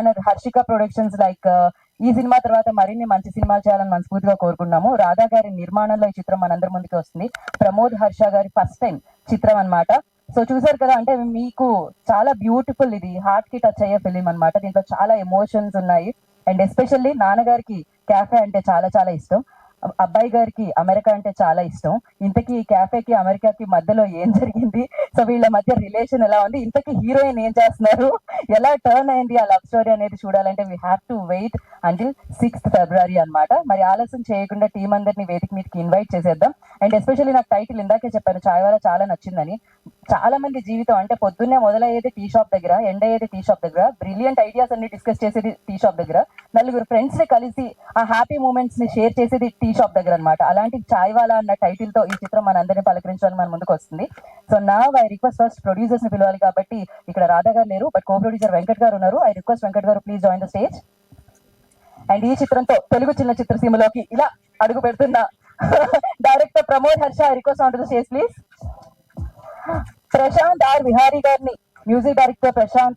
Banner Harshika productions like ఈ cinema తర్వాత మరిన్ని మంచి సినిమాలు చేయాలని మనస్ఫూర్తిగా కోరుకుంటున్నాము. రాధా గారి నిర్మాణంలో ఈ చిత్రం మనందరి ముందుకు వస్తుంది. ప్రమోద్ హర్ష గారి ఫస్ట్ టైం చిత్రం అన్నమాట. సో చూసారు కదా, అంటే మీకు చాలా బ్యూటిఫుల్, ఇది హార్ట్ కి టచ్ అయ్యే ఫిలిం అన్నమాట. దీంట్లో చాలా ఎమోషన్స్ ఉన్నాయి. అండ్ ఎస్పెషల్లీ నాన్నగారికి క్యాఫే అంటే చాలా చాలా ఇష్టం, అబ్బాయి గారికి అమెరికా అంటే చాలా ఇష్టం. ఇంతకీ ఈ క్యాఫేకి అమెరికాకి మధ్యలో ఏం జరిగింది, సో వీళ్ళ మధ్య రిలేషన్ ఎలా ఉంది, ఇంతకీ హీరోయిన్ ఏం చేస్తున్నారు, ఎలా టర్న్ అయింది ఆ లవ్ స్టోరీ అనేది చూడాలంటే we have to wait until 6th February అన్నమాట. మరి ఆలస్యం చేయకుండా టీం అందరినీ వేదిక మీదకి ఇన్వైట్ చేసేద్దాం. అండ్ ఎస్పెషల్లీ నాకు టైటిల్ ఇందాకే చెప్పాను, చాయ్వాలా చాలా నచ్చిందని. చాలా మంది జీవితం అంటే పొద్దున్నే మొదలయ్యేది టీ షాప్ దగ్గర, ఎండ్ అయ్యేది టీ షాప్ దగ్గర, బ్రిలియంట్ ఐడియాస్ అన్ని డిస్కస్ చేసేది టీ షాప్ దగ్గర, నలుగురు ఫ్రెండ్స్ ని కలిసి ఆ హ్యాపీ మూమెంట్స్ ని షేర్ చేసేది టీ షాప్ దగ్గర అనమాట. అలాంటి చాయ్వాలా అన్న టైటిల్ తో ఈ చిత్రం మనందరినీ పలకరించడానికి మన ముందుకు వస్తుంది. సో నా ఐ రిక్వెస్ట్ ఫస్ట్ ప్రొడ్యూసర్స్ ని పిలవాలి కాబట్టి ఇక్కడ రాధా గారు లేరు, బట్ కో ప్రొడ్యూసర్ వెంకట్ గారు ఉన్నారు. ఐ రిక్వెస్ట్ వెంకట్ గారు please join the stage. And ఈ చిత్రంతో తెలుగు చిన్న చిత్రసీమలోకి ఇలా అడుగు పెడుతున్న director Pramod Harsha, I request on to the stage please. Prashant R Vihari గారిని, మ్యూజిక్ డైరెక్టర్ ప్రశాంత్